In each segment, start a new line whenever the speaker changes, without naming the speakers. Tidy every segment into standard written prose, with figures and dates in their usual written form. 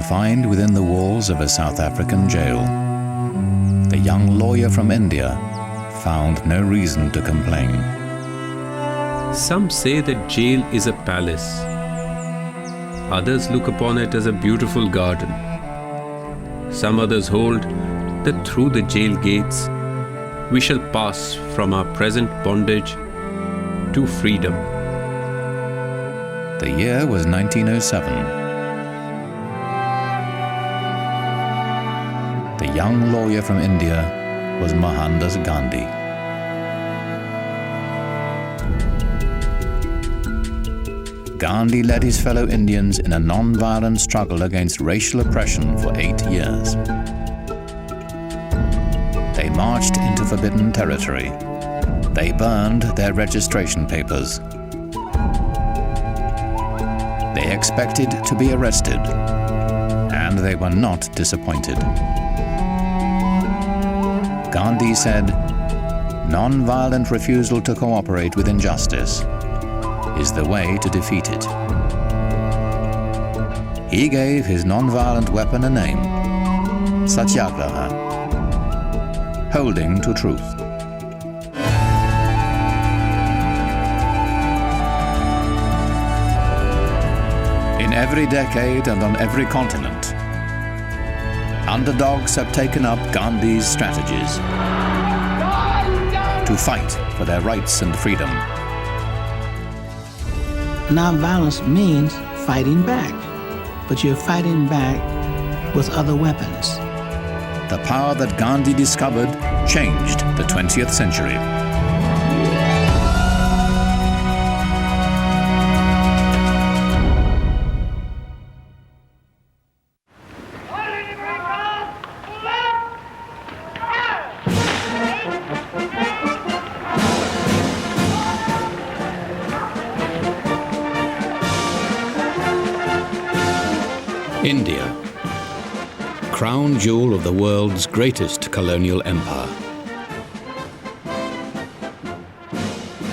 Confined within the walls of a South African jail, the young lawyer from India found no reason to complain.
Some say that jail is a palace. Others look upon it as a beautiful garden. Some others hold that through the jail gates we shall pass from our present bondage to freedom.
The year was 1907. The young lawyer from India was Mohandas Gandhi. Gandhi led his fellow Indians in a non-violent struggle against racial oppression for 8 years. They marched into forbidden territory. They burned their registration papers. They expected to be arrested, and they were not disappointed. Gandhi said, "Non-violent refusal to cooperate with injustice is the way to defeat it." He gave his non-violent weapon a name, Satyagraha, holding to truth. In every decade and on every continent, underdogs have taken up Gandhi's strategies to fight for their rights and freedom.
Nonviolence means fighting back, but you're fighting back with other weapons.
The power that Gandhi discovered changed the 20th century. India, crown jewel of the world's greatest colonial empire.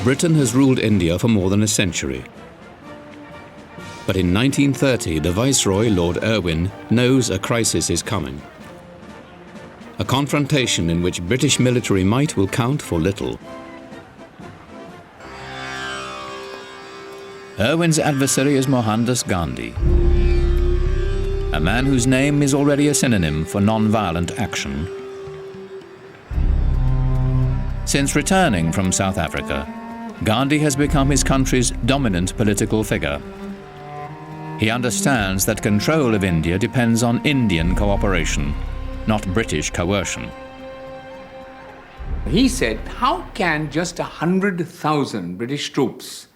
Britain has ruled India for more than a century. But in 1930, the Viceroy, Lord Irwin, knows a crisis is coming. A confrontation in which British military might will count for little. Irwin's adversary is Mohandas Gandhi, a man whose name is already a synonym for non-violent action. Since returning from South Africa, Gandhi has become his country's dominant political figure. He understands that control of India depends on Indian cooperation, not British coercion.
He said, how can just 100,000 British troops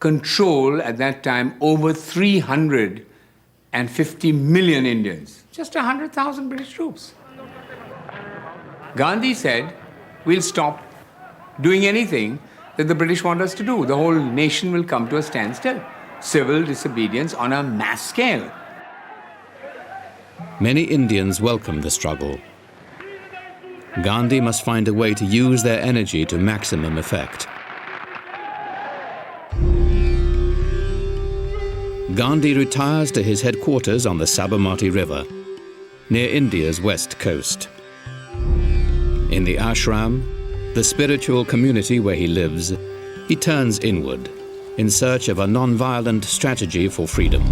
control at that time over 350 million Indians? Just 100,000 British troops. Gandhi said, we'll stop doing anything that the British want us to do. The whole nation will come to a standstill. Civil disobedience on a mass scale.
Many Indians welcome the struggle. Gandhi must find a way to use their energy to maximum effect. Gandhi retires to his headquarters on the Sabarmati River, near India's west coast. In the ashram, the spiritual community where he lives, he turns inward in search of a non-violent strategy for freedom.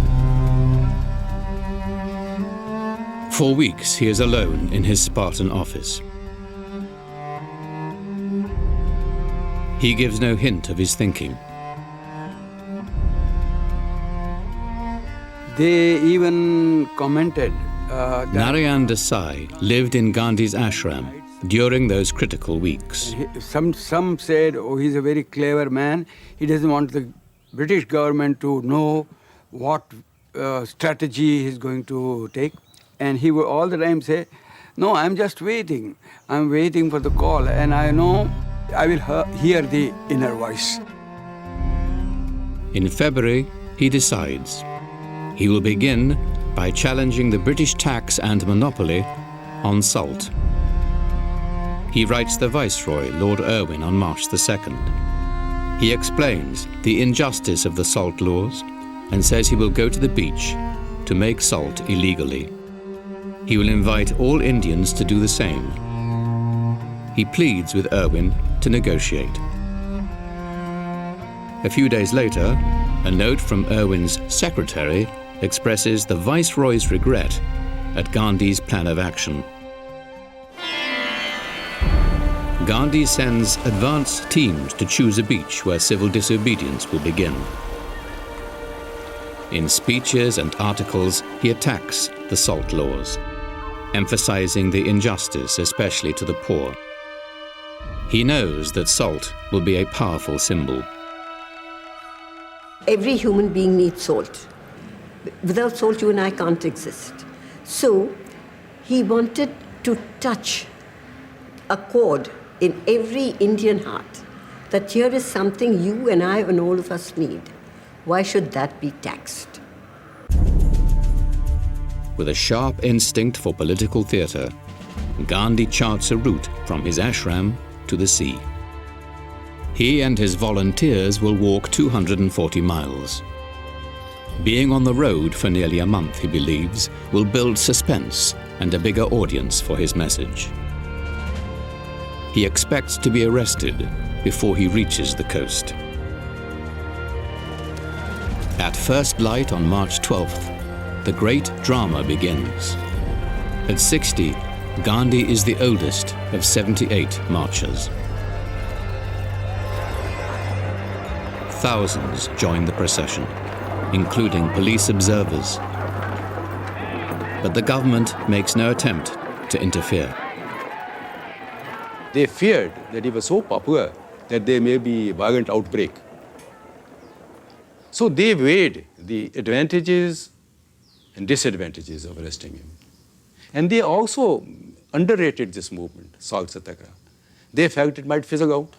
For weeks, he is alone in his Spartan office. He gives no hint of his thinking.
They even commented
Narayan Desai lived in Gandhi's ashram during those critical weeks.
Some said, oh, he's a very clever man. He doesn't want the British government to know what strategy he's going to take. And he would all the time say, no, I'm just waiting. I'm waiting for the call, and I know I will hear the inner voice.
In February, he decides. He will begin by challenging the British tax and monopoly on salt. He writes the Viceroy, Lord Irwin, on March the 2nd. He explains the injustice of the salt laws and says he will go to the beach to make salt illegally. He will invite all Indians to do the same. He pleads with Irwin to negotiate. A few days later, a note from Irwin's secretary expresses the Viceroy's regret at Gandhi's plan of action. Gandhi sends advance teams to choose a beach where civil disobedience will begin. In speeches and articles, he attacks the salt laws, emphasizing the injustice, especially to the poor. He knows that salt will be a powerful symbol.
Every human being needs salt. Without salt, you and I can't exist. So he wanted to touch a chord in every Indian heart that here is something you and I and all of us need. Why should that be taxed?
With a sharp instinct for political theatre, Gandhi charts a route from his ashram to the sea. He and his volunteers will walk 240 miles. Being on the road for nearly a month, he believes, will build suspense and a bigger audience for his message. He expects to be arrested before he reaches the coast. At first light on March 12th, the great drama begins. At 60, Gandhi is the oldest of 78 marchers. Thousands join the procession, including police observers. But the government makes no attempt to interfere.
They feared that he was so popular that there may be a violent outbreak. So they weighed the advantages and disadvantages of arresting him. And they also underrated this movement, Salt Satyagraha. They felt it might fizzle out.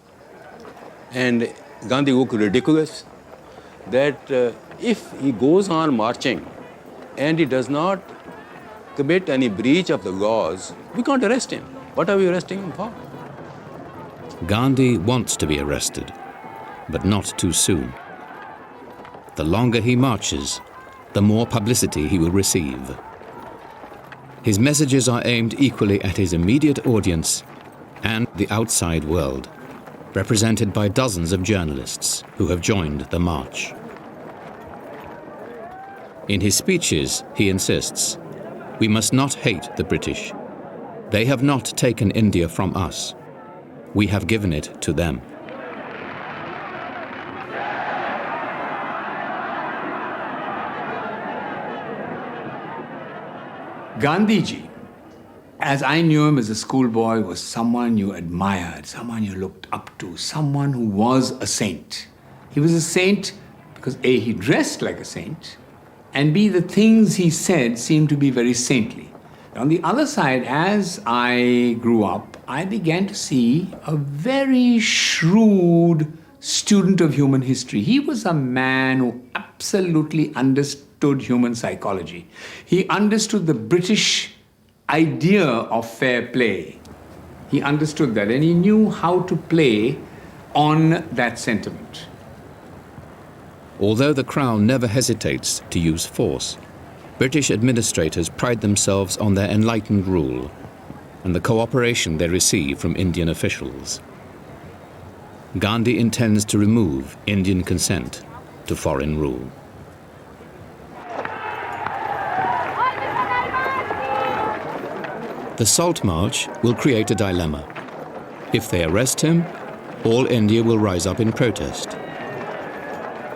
And Gandhi looked ridiculous that if he goes on marching and he does not commit any breach of the laws, we can't arrest him. What are we arresting him for?
Gandhi wants to be arrested, but not too soon. The longer he marches, the more publicity he will receive. His messages are aimed equally at his immediate audience and the outside world, represented by dozens of journalists who have joined the march. In his speeches, he insists, we must not hate the British. They have not taken India from us. We have given it to them.
Gandhiji, as I knew him as a schoolboy, was someone you admired, someone you looked up to, someone who was a saint. He was a saint because A, he dressed like a saint, and B, the things he said seemed to be very saintly. On the other side, as I grew up, I began to see a very shrewd student of human history. He was a man who absolutely understood human psychology. He understood the British idea of fair play. He understood that, and he knew how to play on that sentiment.
Although the Crown never hesitates to use force, British administrators pride themselves on their enlightened rule and the cooperation they receive from Indian officials. Gandhi intends to remove Indian consent to foreign rule. The Salt March will create a dilemma. If they arrest him, all India will rise up in protest.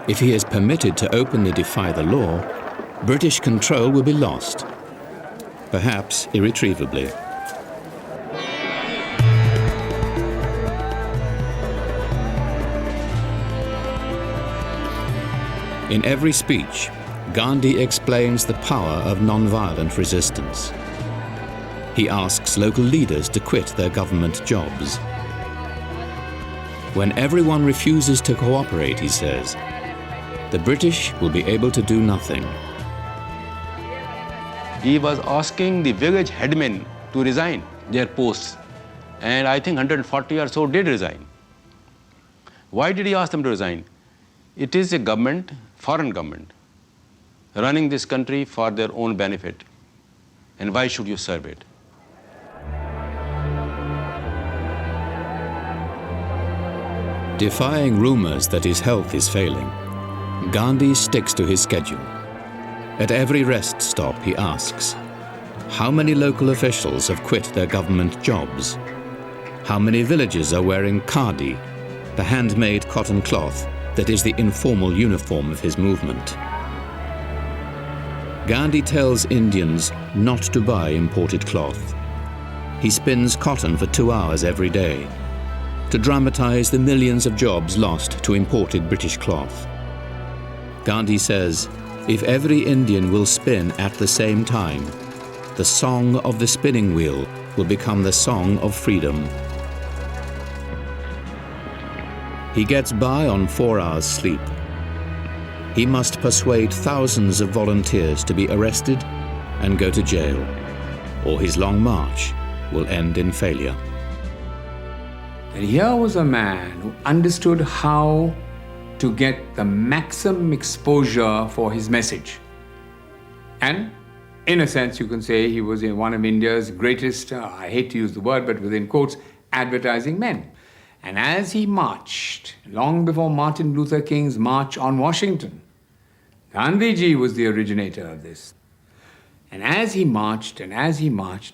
If he is permitted to openly defy the law, British control will be lost, perhaps irretrievably. In every speech, Gandhi explains the power of non-violent resistance. He asks local leaders to quit their government jobs. When everyone refuses to cooperate, he says, the British will be able to do nothing.
He was asking the village headmen to resign their posts, and I think 140 or so did resign. Why did he ask them to resign? It is a government, foreign government, running this country for their own benefit. And why should you serve it?
Defying rumors that his health is failing, Gandhi sticks to his schedule. At every rest stop, he asks, how many local officials have quit their government jobs? How many villagers are wearing khadi, the handmade cotton cloth that is the informal uniform of his movement? Gandhi tells Indians not to buy imported cloth. He spins cotton for 2 hours every day to dramatize the millions of jobs lost to imported British cloth. Gandhi says, if every Indian will spin at the same time, the song of the spinning wheel will become the song of freedom. He gets by on 4 hours sleep. He must persuade thousands of volunteers to be arrested and go to jail, or his long march will end in failure.
And here was a man who understood how to get the maximum exposure for his message. And in a sense, you can say he was one of India's greatest, I hate to use the word, but within quotes, advertising men. And as he marched, long before Martin Luther King's March on Washington, Gandhiji was the originator of this. And as he marched,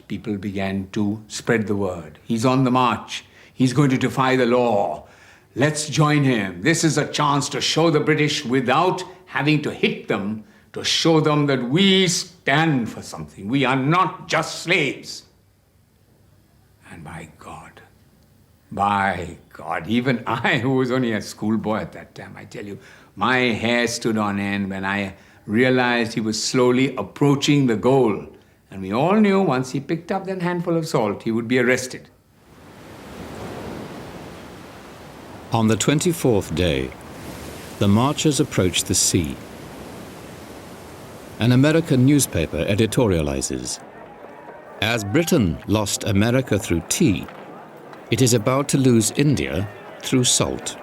people began to spread the word. He's on the march. He's going to defy the law. Let's join him. This is a chance to show the British without having to hit them, to show them that we stand for something. We are not just slaves. And by God, even I, who was only a schoolboy at that time, I tell you, my hair stood on end when I realized he was slowly approaching the goal. And we all knew once he picked up that handful of salt, he would be arrested.
On the 24th day, the marchers approached the sea. An American newspaper editorializes, as Britain lost America through tea, it is about to lose India through salt.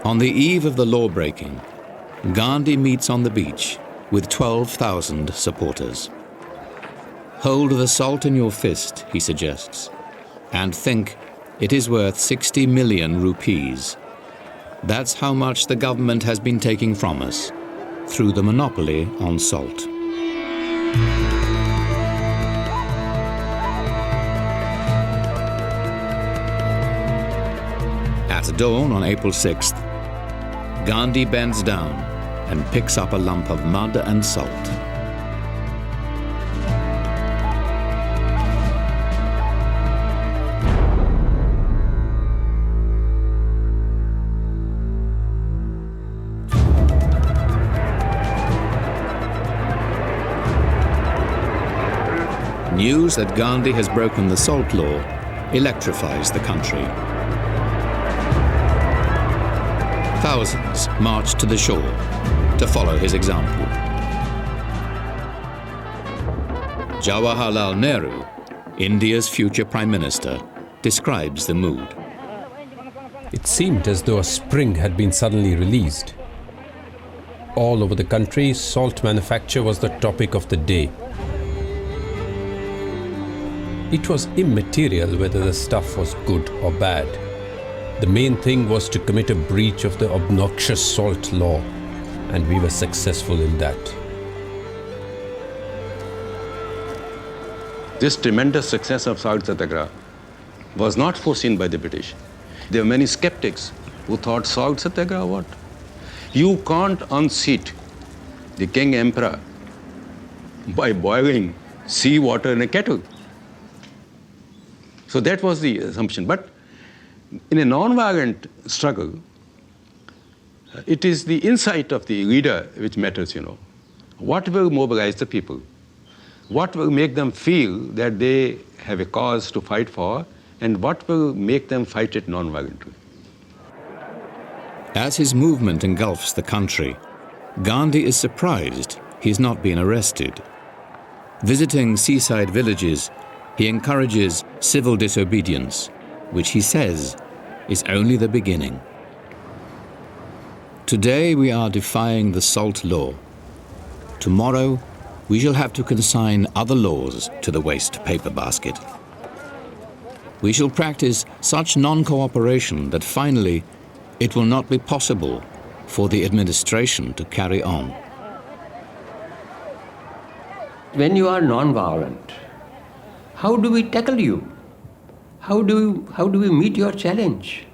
On the eve of the law-breaking, Gandhi meets on the beach with 12,000 supporters. Hold the salt in your fist, he suggests, and think it is worth 60 million rupees. That's how much the government has been taking from us through the monopoly on salt. At dawn on April 6th, Gandhi bends down and picks up a lump of mud and salt. News that Gandhi has broken the salt law electrifies the country. Thousands march to the shore to follow his example. Jawaharlal Nehru, India's future Prime Minister, describes the mood.
It seemed as though a spring had been suddenly released. All over the country, salt manufacture was the topic of the day. It was immaterial whether the stuff was good or bad. The main thing was to commit a breach of the obnoxious salt law, and we were successful in that.
This tremendous success of salt satyagraha was not foreseen by the British. There were many skeptics who thought salt satyagraha what? You can't unseat the king emperor by boiling sea water in a kettle. So that was the assumption. But in a non-violent struggle, it is the insight of the leader which matters, What will mobilize the people? What will make them feel that they have a cause to fight for, and what will make them fight it non-violently?
As his movement engulfs the country, Gandhi is surprised he's not been arrested. Visiting seaside villages, he encourages civil disobedience, which he says is only the beginning. Today we are defying the salt law. Tomorrow we shall have to consign other laws to the waste paper basket. We shall practice such non-cooperation that finally it will not be possible for the administration to carry on.
When you are non-violent, how do we tackle you? How do we meet your challenge?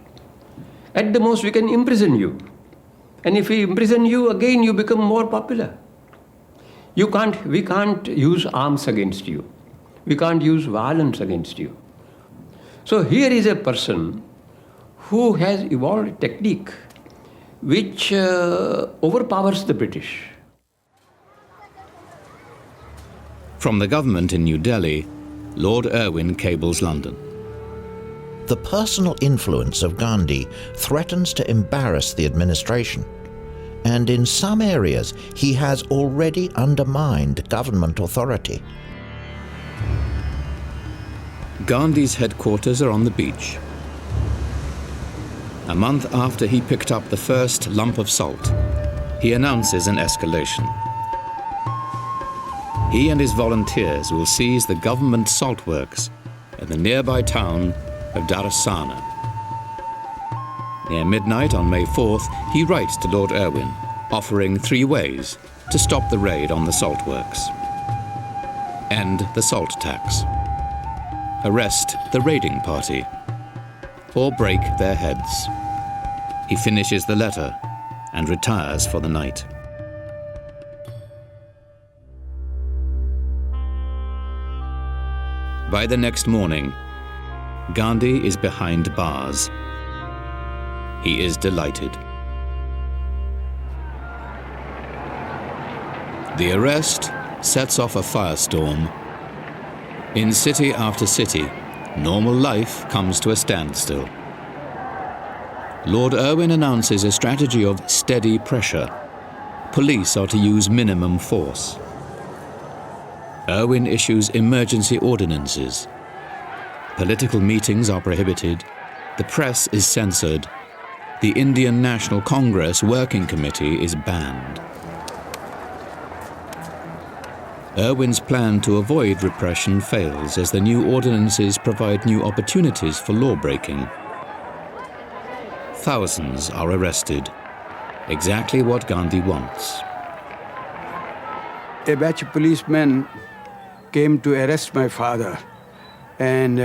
At the most, we can imprison you. And if we imprison you, again you become more popular. We can't use arms against you. We can't use violence against you. So here is a person who has evolved a technique which overpowers the British.
From the government in New Delhi, Lord Irwin cables London.
The personal influence of Gandhi threatens to embarrass the administration, and in some areas he has already undermined government authority.
Gandhi's headquarters are on the beach. A month after he picked up the first lump of salt, he announces an escalation. He and his volunteers will seize the government salt works in the nearby town of Darasana. Near midnight on May 4th, he writes to Lord Irwin, offering 3 ways to stop the raid on the salt works. End the salt tax. Arrest the raiding party. Or break their heads. He finishes the letter and retires for the night. By the next morning, Gandhi is behind bars. He is delighted. The arrest sets off a firestorm. In city after city, normal life comes to a standstill. Lord Irwin announces a strategy of steady pressure. Police are to use minimum force. Irwin issues emergency ordinances. Political meetings are prohibited. The press is censored. The Indian National Congress Working Committee is banned. Irwin's plan to avoid repression fails as the new ordinances provide new opportunities for law-breaking. Thousands are arrested, exactly what Gandhi wants.
A batch of policemen came to arrest my father, and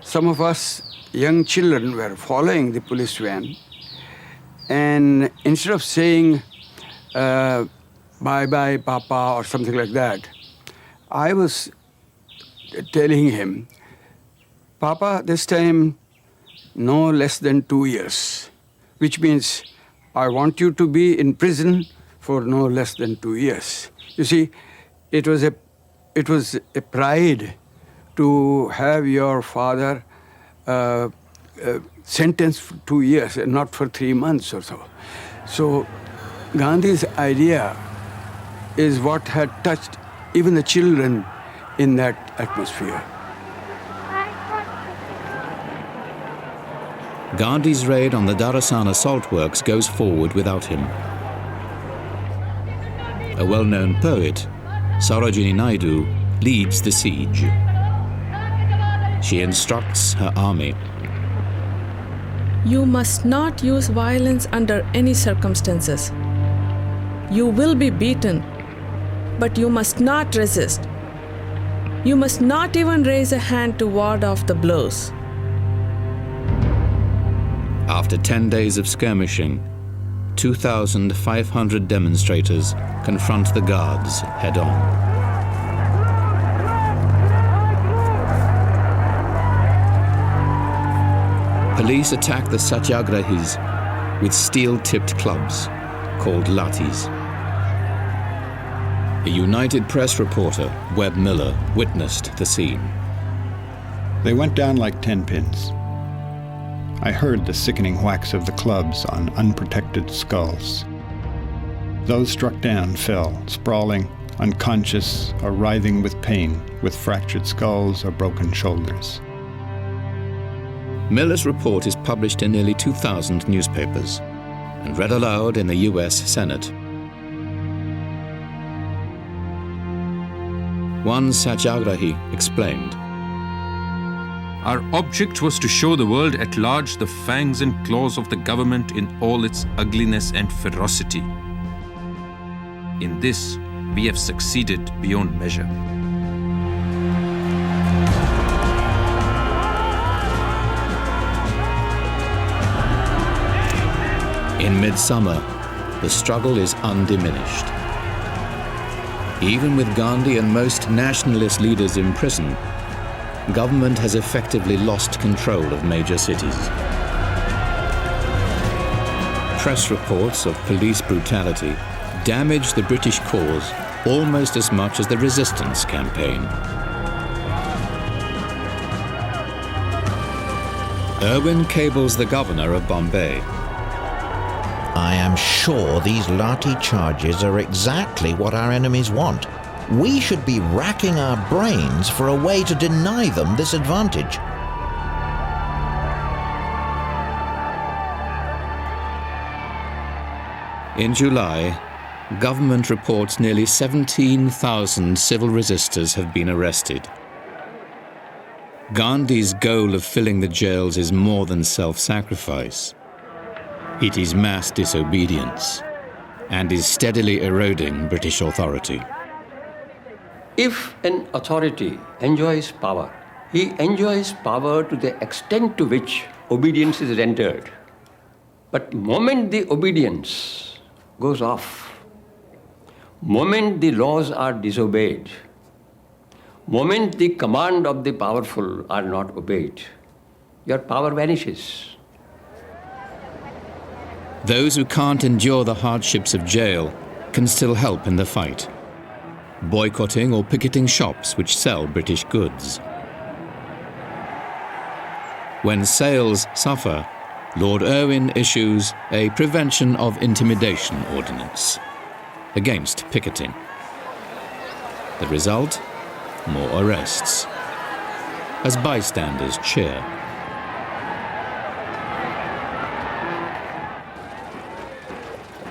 some of us young children were following the police van, and instead of saying bye-bye, Papa, or something like that, I was telling him, Papa, this time no less than 2 years, which means I want you to be in prison for no less than 2 years. You see, it was a pride to have your father sentenced for 2 years and not for 3 months or so. So Gandhi's idea is what had touched even the children in that atmosphere.
Gandhi's raid on the Darasana salt works goes forward without him. A well-known poet, Sarojini Naidu, leads the siege. She instructs her army.
You must not use violence under any circumstances. You will be beaten, but you must not resist. You must not even raise a hand to ward off the blows.
After 10 days of skirmishing, 2,500 demonstrators confront the guards head-on. Police attack the satyagrahis with steel-tipped clubs called lathis. A United Press reporter, Webb Miller, witnessed the scene.
They went down like 10 pins. I heard the sickening whacks of the clubs on unprotected skulls. Those struck down fell, sprawling, unconscious or writhing with pain, with fractured skulls or broken shoulders.
Miller's report is published in nearly 2,000 newspapers. and read aloud in the US Senate. One Satyagrahi explained,
Our object was to show the world at large the fangs and claws of the government in all its ugliness and ferocity. In this, we have succeeded beyond measure.
In midsummer, the struggle is undiminished. Even with Gandhi and most nationalist leaders in prison, government has effectively lost control of major cities. Press reports of police brutality damage the British cause almost as much as the resistance campaign. Irwin cables the governor of Bombay.
I am sure these lathi charges are exactly what our enemies want. We should be racking our brains for a way to deny them this advantage.
In July, government reports nearly 17,000 civil resistors have been arrested. Gandhi's goal of filling the jails is more than self-sacrifice. It is mass disobedience and is steadily eroding British authority.
If an authority enjoys power, he enjoys power to the extent to which obedience is rendered. But the moment the obedience goes off, moment the laws are disobeyed, moment the command of the powerful are not obeyed, your power vanishes.
Those who can't endure the hardships of jail can still help in the fight, boycotting or picketing shops which sell British goods. When sales suffer, Lord Irwin issues a Prevention of Intimidation Ordinance against picketing. The result? More arrests, as bystanders cheer.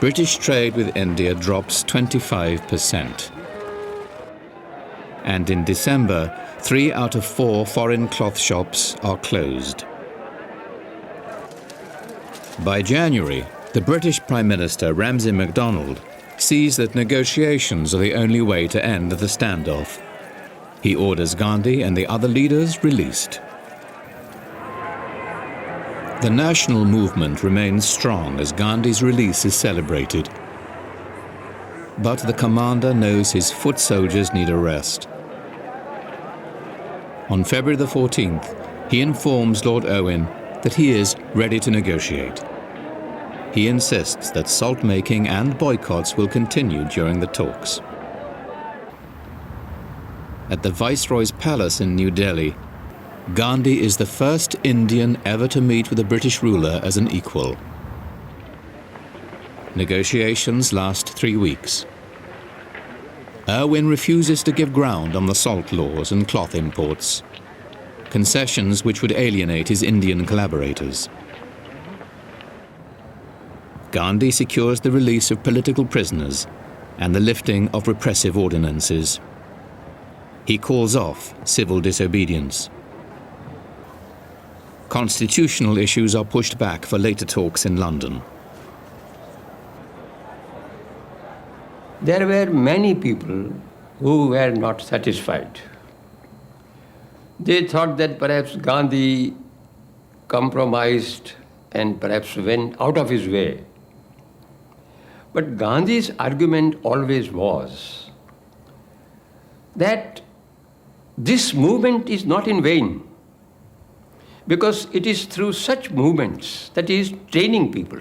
British trade with India drops 25%. And in December, 3 out of 4 foreign cloth shops are closed. By January, the British Prime Minister Ramsay MacDonald sees that negotiations are the only way to end the standoff. He orders Gandhi and the other leaders released. The national movement remains strong as Gandhi's release is celebrated. But the commander knows his foot soldiers need a rest. On February the 14th, he informs Lord Irwin that he is ready to negotiate. He insists that salt-making and boycotts will continue during the talks. At the Viceroy's Palace in New Delhi, Gandhi is the first Indian ever to meet with a British ruler as an equal. Negotiations last 3 weeks. Irwin refuses to give ground on the salt laws and cloth imports, concessions which would alienate his Indian collaborators. Gandhi secures the release of political prisoners and the lifting of repressive ordinances. He calls off civil disobedience. Constitutional issues are pushed back for later talks in London.
There were many people who were not satisfied. They thought that perhaps Gandhi compromised and perhaps went out of his way. But Gandhi's argument always was that this movement is not in vain, because it is through such movements that he is training people,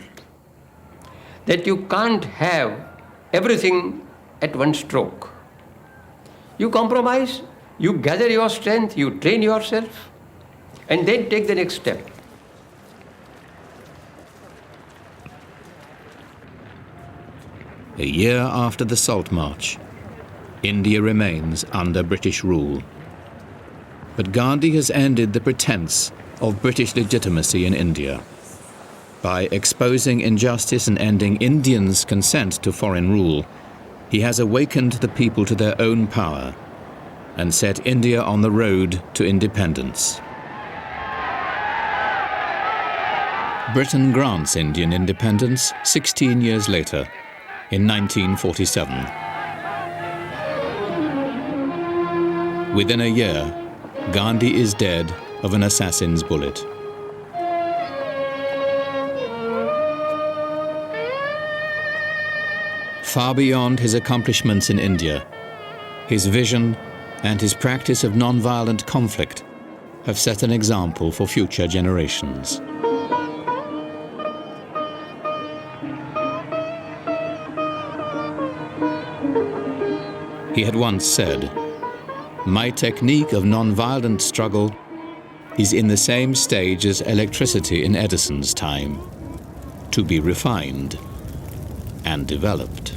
that you can't have everything at one stroke. You compromise, you gather your strength, you train yourself, and then take the next step.
A year after the Salt March, India remains under British rule. But Gandhi has ended the pretense of British legitimacy in India. By exposing injustice and ending Indians' consent to foreign rule, he has awakened the people to their own power and set India on the road to independence. Britain grants Indian independence 16 years later, in 1947. Within a year, Gandhi is dead of an assassin's bullet. Far beyond his accomplishments in India, his vision and his practice of non-violent conflict have set an example for future generations. He had once said, "My technique of non-violent struggle is in the same stage as electricity in Edison's time, to be refined and developed."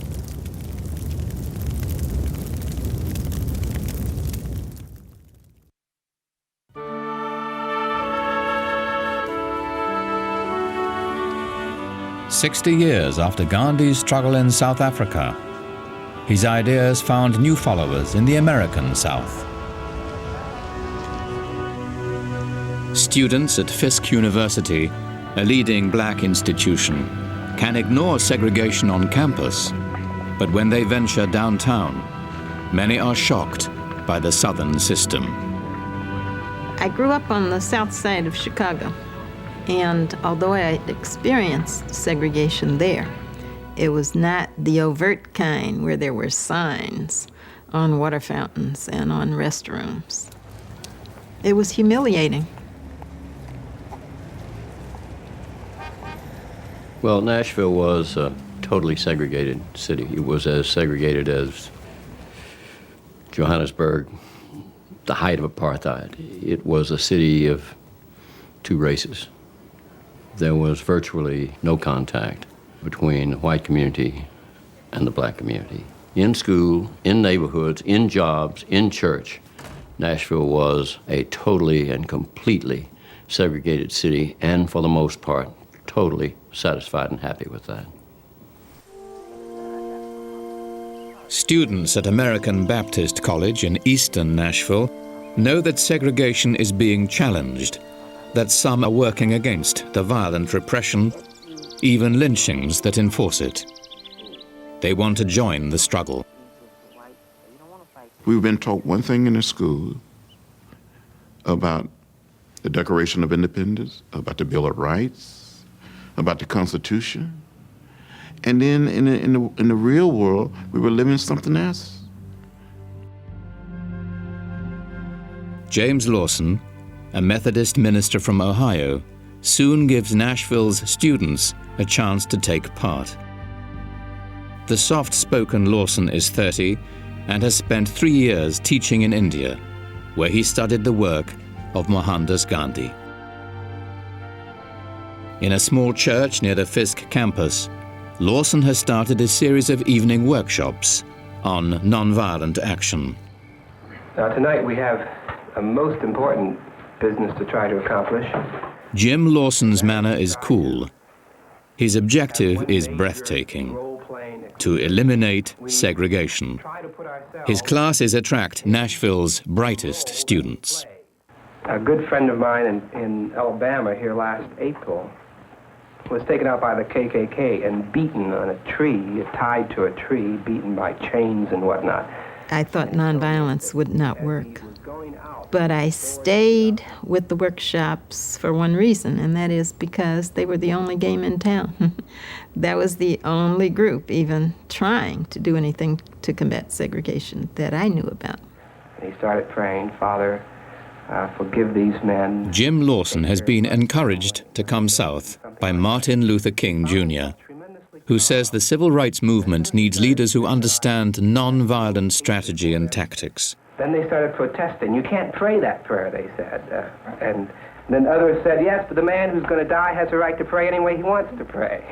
"60 years after Gandhi's struggle in South Africa, his ideas found new followers in the American South. Students at Fisk University, a leading black institution, can ignore segregation on campus, but when they venture downtown, many are shocked by the Southern system.
I grew up on the south side of Chicago, and although I had experienced segregation there, it was not the overt kind where there were signs on water fountains and on restrooms. It was humiliating.
Well, Nashville was a totally segregated city. It was as segregated as Johannesburg, the height of apartheid. It was a city of two races. There was virtually no contact between the white community and the black community. In school, in neighborhoods, in jobs, in church, Nashville was a totally and completely segregated city, and for the most part, totally satisfied and happy with that.
Students at American Baptist College in eastern Nashville know that segregation is being challenged, that some are working against the violent repression, even lynchings that enforce it. They want to join the struggle.
We've been taught one thing in the school about the Declaration of Independence, about the Bill of Rights, about the Constitution. And then in the real world, we were living something else.
James Lawson, a Methodist minister from Ohio, soon gives Nashville's students a chance to take part. The soft-spoken Lawson is 30 and has spent 3 years teaching in India, where he studied the work of Mohandas Gandhi. In a small church near the Fisk campus, Lawson has started a series of evening workshops on nonviolent action.
Now tonight we have a most important business to try to accomplish.
Jim Lawson's manner is cool. His objective is breathtaking: to eliminate segregation. His classes attract Nashville's brightest students.
A good friend of mine in Alabama here last April was taken out by the KKK and beaten on a tree, tied to a tree, beaten by chains and whatnot.
I thought nonviolence would not work. But I stayed with the workshops for one reason, and that is because they were the only game in town. That was the only group even trying to do anything to combat segregation that I knew about.
And he started praying, "Father, forgive these men."
Jim Lawson has been encouraged to come south by Martin Luther King Jr., who says the civil rights movement needs leaders who understand non-violent strategy and tactics.
Then they started protesting. "You can't pray that prayer," they said. And then others said, "Yes, but the man who's going to die has a right to pray any way he wants to pray."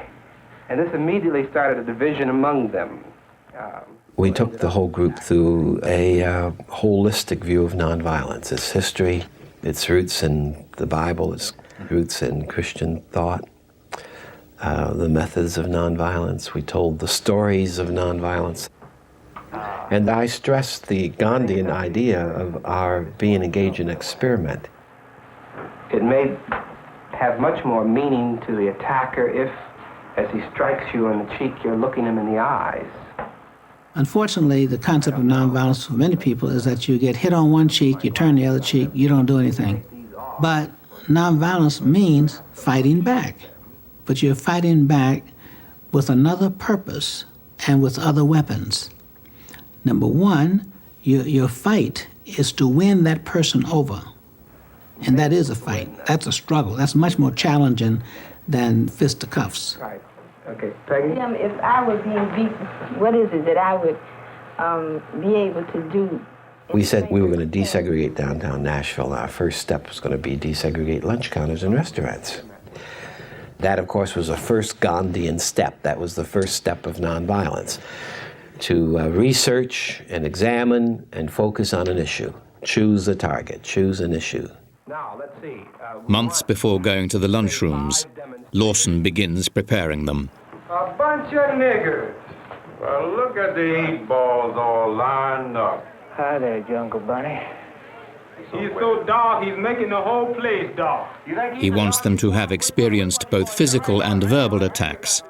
And this immediately started a division among them.
We took the whole group through a holistic view of nonviolence, its history, its roots in the Bible, its roots in Christian thought, the methods of nonviolence. We told the stories of nonviolence. And I stressed the Gandhian idea of our being engaged in experiment.
It may have much more meaning to the attacker if, as he strikes you in the cheek, you're looking him in the eyes.
Unfortunately, the concept of nonviolence for many people is that you get hit on one cheek, you turn the other cheek, you don't do anything. But nonviolence means fighting back. But you're fighting back with another purpose and with other weapons. Number one, your fight is to win that person over. And that is a fight. That's a struggle. That's much more challenging than fisticuffs.
Right. Okay. Peggy?
If I were being beaten, what is it that I would be able to do?
We said we were going to desegregate downtown Nashville. Our first step was going to be desegregate lunch counters in restaurants. That, of course, was the first Gandhian step. That was the first step of nonviolence. To research and examine and focus on an issue. Choose a target, choose an issue.
Now, let's see.
Months before going to the lunchrooms, Lawson begins preparing them.
A bunch of niggers. Well, look at the 8 balls all lined up.
Hi there, Jungle Bunny.
He's so dark, he's making the whole place dark.
He wants them to have experienced both physical and verbal attacks,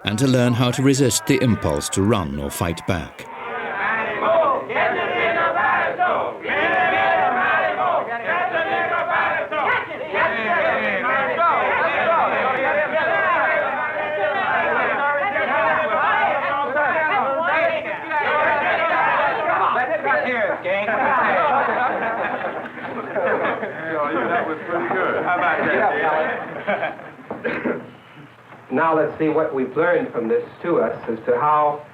and to learn how to resist the impulse to run or fight back.
Now let's see what we've learned from this to us as to how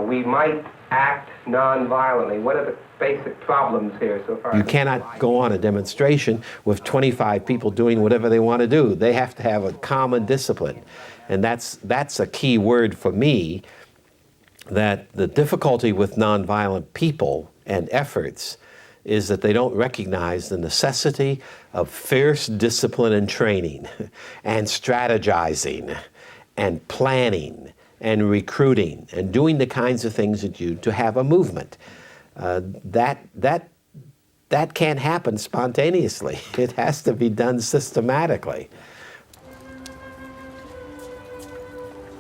we might act non-violently. What are the basic problems here so far?
You cannot go on a demonstration with 25 people doing whatever they want to do. They have to have a common discipline. And that's a key word for me, that the difficulty with nonviolent people and efforts is that they don't recognize the necessity of fierce discipline and training and strategizing and planning and recruiting and doing the kinds of things that you do to have a movement. That can't happen spontaneously. It has to be done systematically.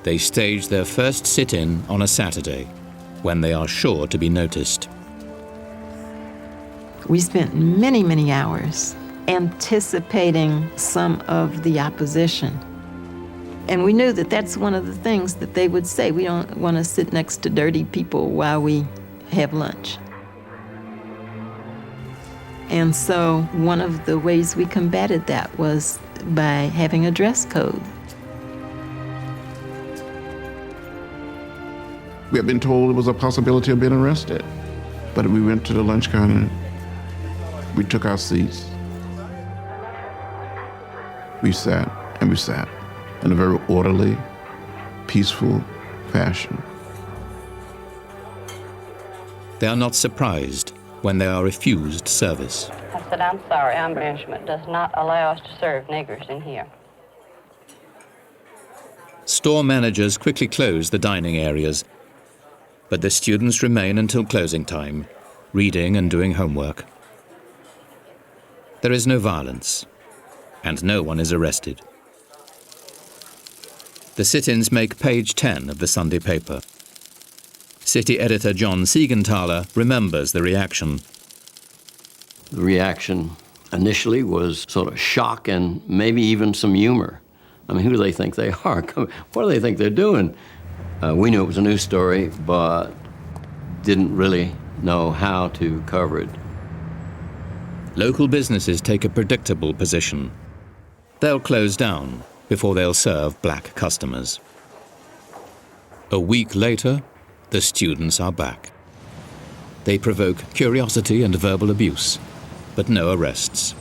They stage their first sit-in on a Saturday, when they are sure to be noticed.
We spent many, many hours anticipating some of the opposition. And we knew that that's one of the things that they would say. We don't want to sit next to dirty people while we have lunch. And so one of the ways we combated that was by having a dress code.
We had been told it was a possibility of being arrested. But we went to the lunch counter, we took our seats, we sat in a very orderly, peaceful fashion.
They are not surprised when they are refused service.
I said, I'm sorry, our management does not allow us to serve niggers in here.
Store managers quickly close the dining areas, but the students remain until closing time, reading and doing homework. There is no violence, and no one is arrested. The sit-ins make page 10 of the Sunday paper. City editor John Siegenthaler remembers the reaction.
The reaction initially was sort of shock and maybe even some humor. I mean, who do they think they are? What do they think they're doing? We knew it was a news story, but didn't really know how to cover it.
Local businesses take a predictable position. They'll close down before they'll serve black customers. A week later, the students are back. They provoke curiosity and verbal abuse, but no arrests.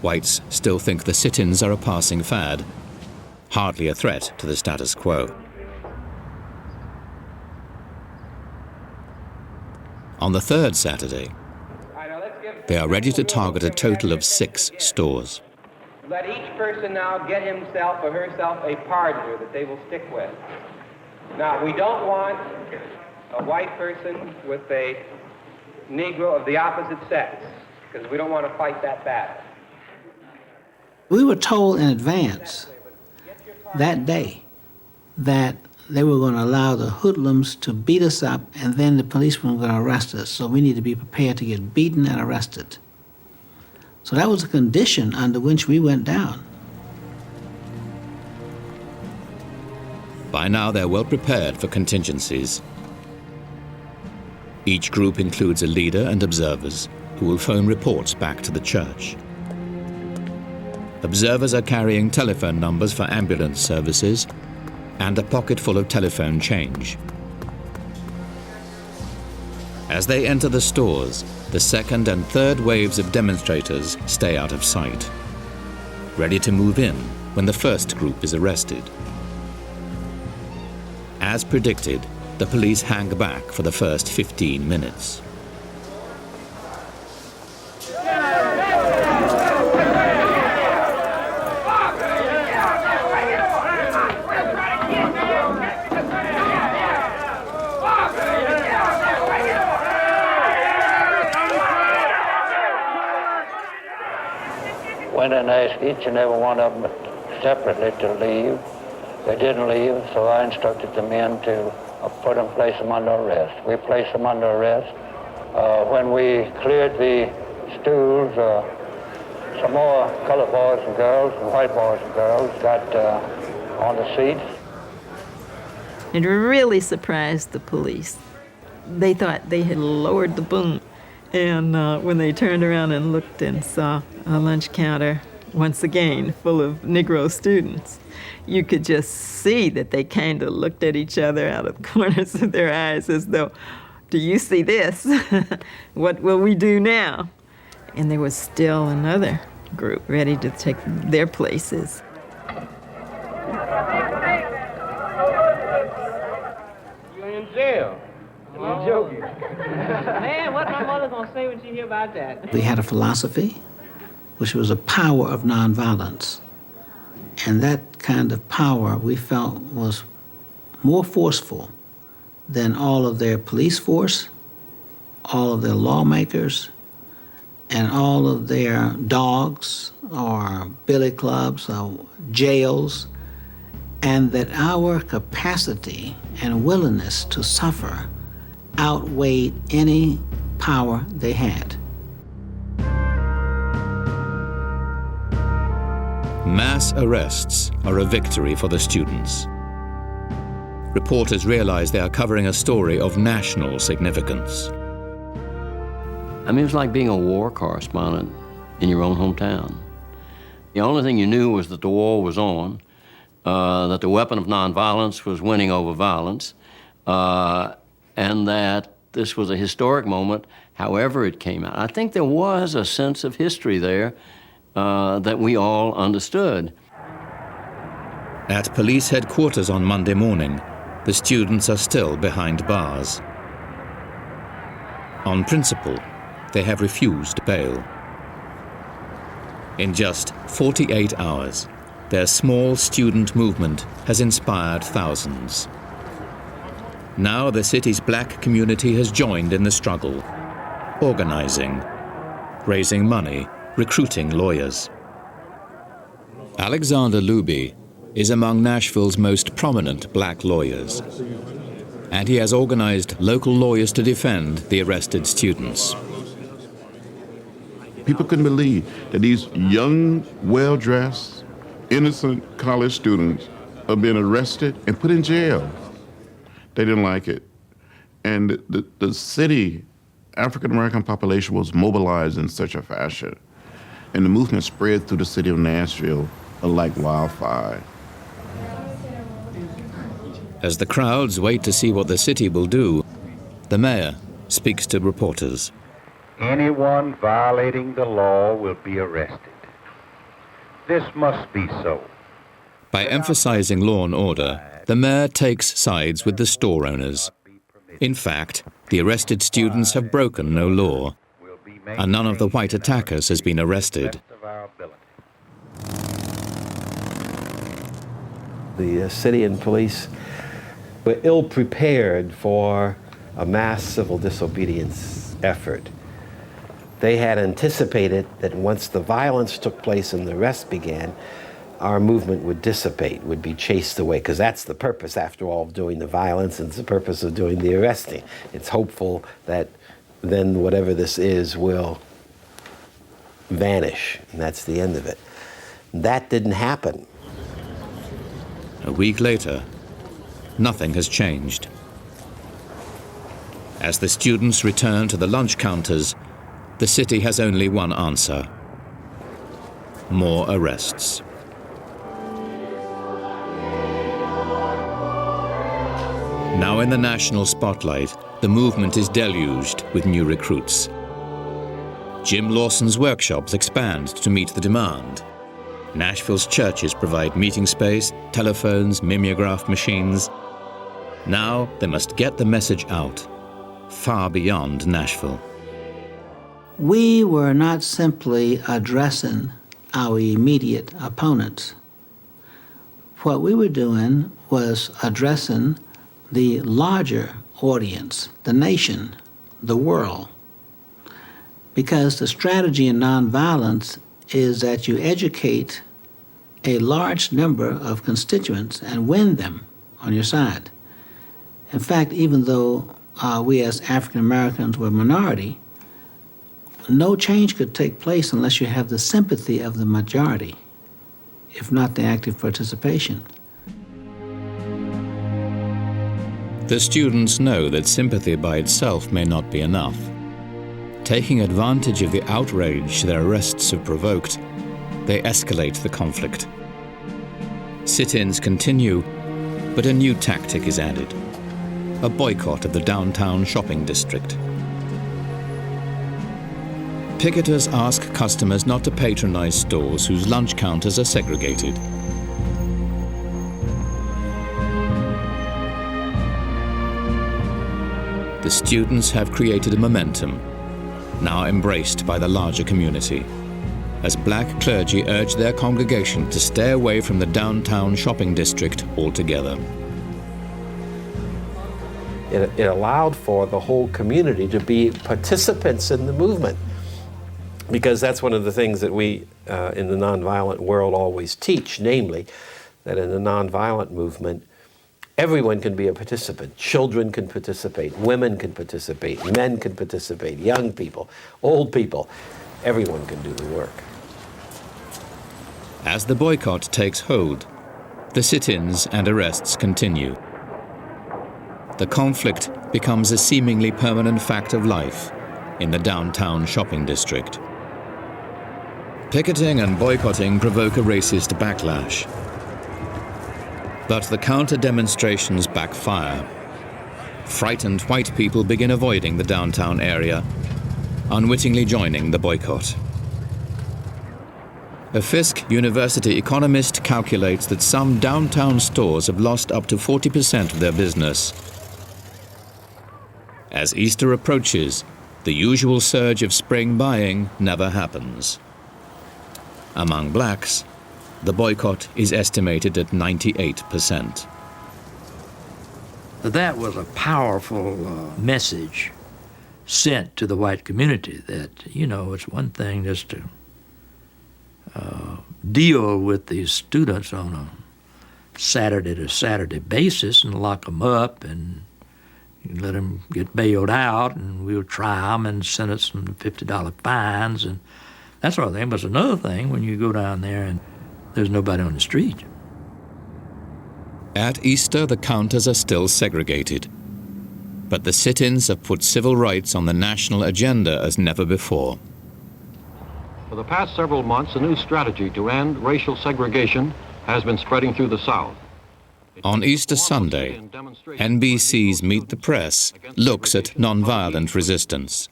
Whites still think the sit-ins are a passing fad, hardly a threat to the status quo. On the third Saturday, they are ready to target a total of 6 stores.
Let each person now get himself or herself a partner that they will stick with. Now, we don't want a white person with a Negro of the opposite sex, because we don't want to fight that battle.
We were told in advance that day that they were going to allow the hoodlums to beat us up, and then the policemen were going to arrest us. So we need to be prepared to get beaten and arrested. So that was a condition under which we went down.
By now, they're well prepared for contingencies. Each group includes a leader and observers who will phone reports back to the church. Observers are carrying telephone numbers for ambulance services and a pocket full of telephone change. As they enter the stores, the second and third waves of demonstrators stay out of sight, ready to move in when the first group is arrested. As predicted, the police hang back for the first 15 minutes.
Went and asked each and every one of them separately to leave. They didn't leave, so I instructed the men to place them under arrest. We placed them under arrest. When we cleared the stools, some more colored boys and girls and white boys and girls got on the seats.
It really surprised the police. They thought they had lowered the boom. And when they turned around and looked and saw a lunch counter, once again, full of Negro students, you could just see that they kind of looked at each other out of the corners of their eyes as though, do you see this? What will we do now? And there was still another group ready to take their places.
You're in jail. I'm joking.
Man, what my mother gonna say when she hear about that?
We had a philosophy, which was a power of nonviolence. And that kind of power we felt was more forceful than all of their police force, all of their lawmakers, and all of their dogs or billy clubs or jails, and that our capacity and willingness to suffer outweighed any power they had.
Mass arrests are a victory for the students. Reporters realize they are covering a story of national significance.
I mean, it was like being a war correspondent in your own hometown. The only thing you knew was that the war was on, that the weapon of nonviolence was winning over violence, and that this was a historic moment, however it came out. I think there was a sense of history there that we all understood.
At police headquarters on Monday morning, the students are still behind bars. On principle, they have refused bail. In just 48 hours, their small student movement has inspired thousands. Now the city's black community has joined in the struggle, organizing, raising money, recruiting lawyers. Alexander Luby is among Nashville's most prominent black lawyers, and he has organized local lawyers to defend the arrested students.
People couldn't believe that these young, well-dressed, innocent college students are being arrested and put in jail. They didn't like it. And the city, African-American population was mobilized in such a fashion. And the movement spread through the city of Nashville like wildfire.
As the crowds wait to see what the city will do, the mayor speaks to reporters.
Anyone violating the law will be arrested. This must be so.
By emphasizing law and order, the mayor takes sides with the store owners. In fact, the arrested students have broken no law, and none of the white attackers has been arrested.
The city and police were ill-prepared for a mass civil disobedience effort. They had anticipated that once the violence took place and the arrest began, our movement would dissipate, would be chased away, because that's the purpose, after all, of doing the violence, and it's the purpose of doing the arresting. It's hopeful that then whatever this is will vanish, and that's the end of it. That didn't happen.
A week later, nothing has changed. As the students return to the lunch counters, the city has only one answer: more arrests. Now in the national spotlight, the movement is deluged with new recruits. Jim Lawson's workshops expand to meet the demand. Nashville's churches provide meeting space, telephones, mimeograph machines. Now they must get the message out, far beyond Nashville.
We were not simply addressing our immediate opponents. What we were doing was addressing the larger audience, the nation, the world. Because the strategy in nonviolence is that you educate a large number of constituents and win them on your side. In fact, even though we as African Americans were a minority, no change could take place unless you have the sympathy of the majority, if not the active participation.
The students know that sympathy by itself may not be enough. Taking advantage of the outrage their arrests have provoked, they escalate the conflict. Sit-ins continue, but a new tactic is added: a boycott of the downtown shopping district. Picketers ask customers not to patronize stores whose lunch counters are segregated. The students have created a momentum, now embraced by the larger community, as black clergy urge their congregation to stay away from the downtown shopping district altogether.
It allowed for the whole community to be participants in the movement, because that's one of the things that we in the nonviolent world always teach, namely that in the nonviolent movement, everyone can be a participant. Children can participate, women can participate, men can participate, young people, old people. Everyone can do the work.
As the boycott takes hold, the sit-ins and arrests continue. The conflict becomes a seemingly permanent fact of life in the downtown shopping district. Picketing and boycotting provoke a racist backlash. But the counter-demonstrations backfire. Frightened white people begin avoiding the downtown area, unwittingly joining the boycott. A Fisk University economist calculates that some downtown stores have lost up to 40% of their business. As Easter approaches, the usual surge of spring buying never happens. Among blacks, the boycott is estimated at 98%.
That was a powerful message sent to the white community that, you know, it's one thing just to deal with these students on a Saturday-to-Saturday basis and lock them up and let them get bailed out, and we'll try them and sentence them to $50 fines and that sort of thing. But it's another thing when you go down there and there's nobody on the street.
At Easter, the counters are still segregated. But the sit-ins have put civil rights on the national agenda as never before.
For the past several months, a new strategy to end racial segregation has been spreading through the South.
On Easter Sunday, NBC's Meet the Press looks at nonviolent resistance.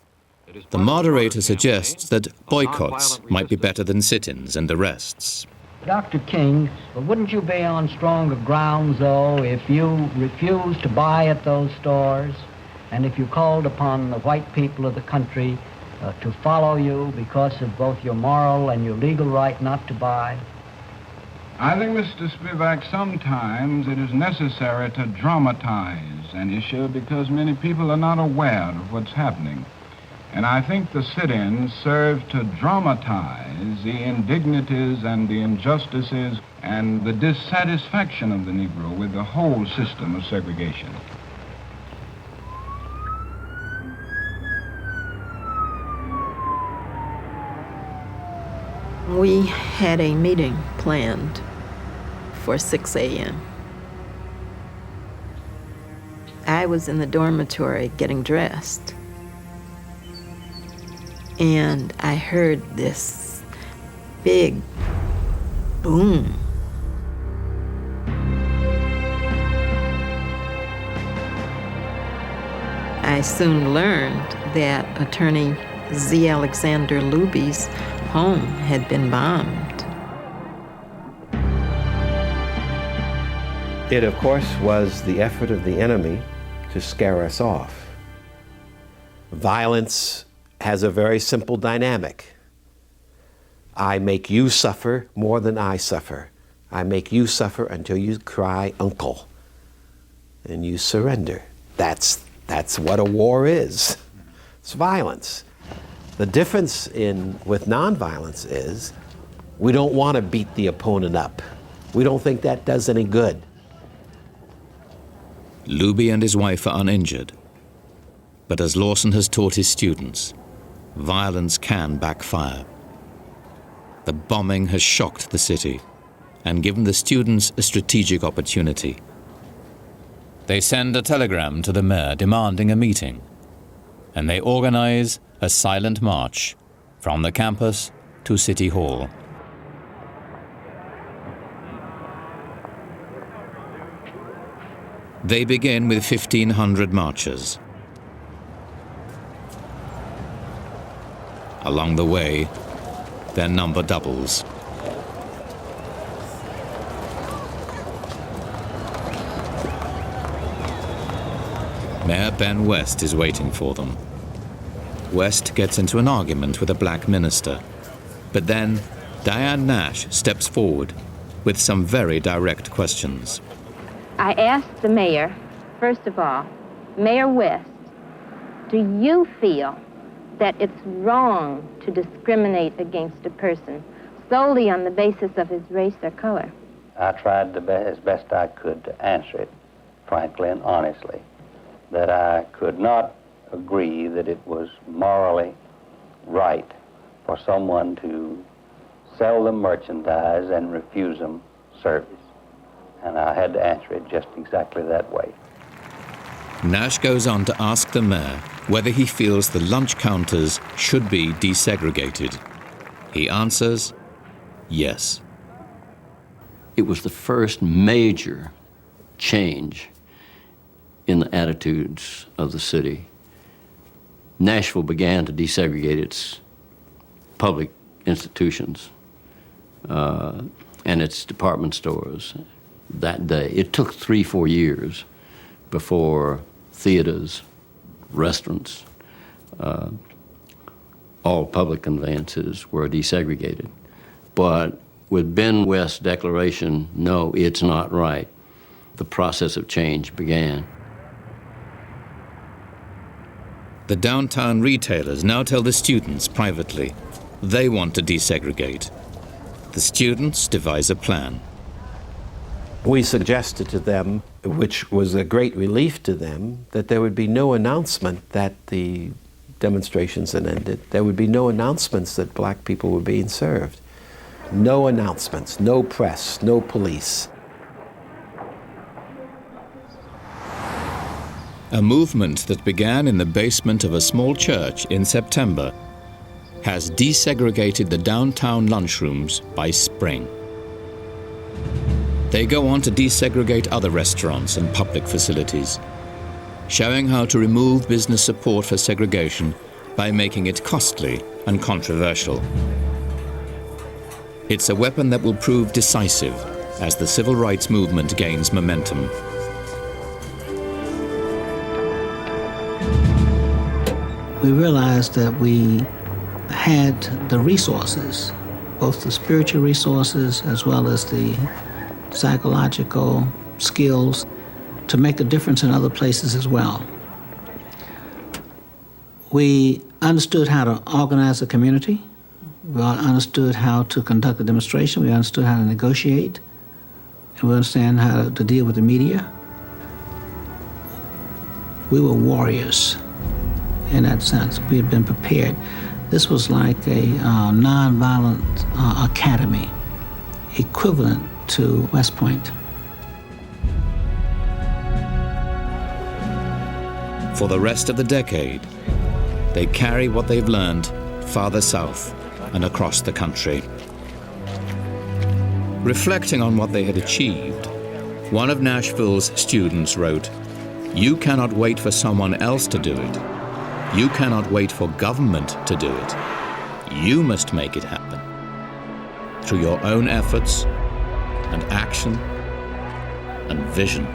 The moderator suggests that boycotts might be better than sit-ins and arrests.
Dr. King, wouldn't you be on stronger grounds, though, if you refused to buy at those stores and if you called upon the white people of the country to follow you because of both your moral and your legal right not to buy?
I think, Mr. Spivak, sometimes it is necessary to dramatize an issue because many people are not aware of what's happening. And I think the sit-ins serve to dramatize the indignities and the injustices and the dissatisfaction of the Negro with the whole system of segregation.
We had a meeting planned for 6 a.m. I was in the dormitory getting dressed, and I heard this big boom. I soon learned that Attorney Z. Alexander Luby's home had been bombed.
It, of course, was the effort of the enemy to scare us off. Violence has a very simple dynamic. I make you suffer more than I suffer. I make you suffer until you cry, uncle, and you surrender. That's what a war is. It's violence. The difference with nonviolence is we don't want to beat the opponent up. We don't think that does any good.
Luby and his wife are uninjured. But as Lawson has taught his students, violence can backfire. The bombing has shocked the city and given the students a strategic opportunity. They send a telegram to the mayor demanding a meeting, and they organize a silent march from the campus to City Hall. They begin with 1,500 marchers. Along the way, their number doubles. Mayor Ben West is waiting for them. West gets into an argument with a black minister, but then Diane Nash steps forward with some very direct questions.
I asked the mayor, first of all, Mayor West, do you feel that it's wrong to discriminate against a person solely on the basis of his race or color?
I tried as best I could to answer it, frankly and honestly, that I could not agree that it was morally right for someone to sell them merchandise and refuse them service. And I had to answer it just exactly that way.
Nash goes on to ask the mayor whether he feels the lunch counters should be desegregated. He answers, yes.
It was the first major change in the attitudes of the city. Nashville began to desegregate its public institutions and its department stores that day. It took 3-4 years before theaters, restaurants, all public conveyances were desegregated. But with Ben West's declaration, no, it's not right, the process of change began.
The downtown retailers now tell the students privately they want to desegregate. The students devise a plan.
We suggested to them, which was a great relief to them, that there would be no announcement that the demonstrations had ended. There would be no announcements that black people were being served. No announcements, no press, no police.
A movement that began in the basement of a small church in September has desegregated the downtown lunchrooms by spring. They go on to desegregate other restaurants and public facilities, showing how to remove business support for segregation by making it costly and controversial. It's a weapon that will prove decisive as the civil rights movement gains momentum.
We realized that we had the resources both the spiritual resources as well as the psychological skills to make a difference in other places as well. We understood how to organize a community. We understood how to conduct a demonstration. We understood how to negotiate. And we understand how to deal with the media. We were warriors in that sense. We had been prepared. This was like a nonviolent academy, equivalent to West Point.
For the rest of the decade, they carry what they've learned farther south and across the country. Reflecting on what they had achieved, one of Nashville's students wrote, "You cannot wait for someone else to do it. You cannot wait for government to do it. You must make it happen through your own efforts and action and vision."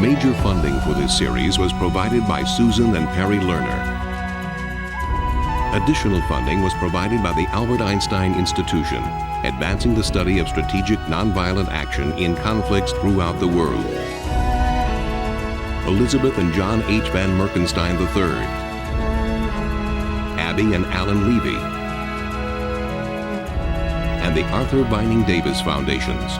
Major funding for this series was provided by Susan and Perry Lerner. Additional funding was provided by the Albert Einstein Institution, advancing the study of strategic nonviolent action in conflicts throughout the world. Elizabeth and John H. Van Merkenstein III, Abby and Alan Levy, and the Arthur Vining Davis Foundations.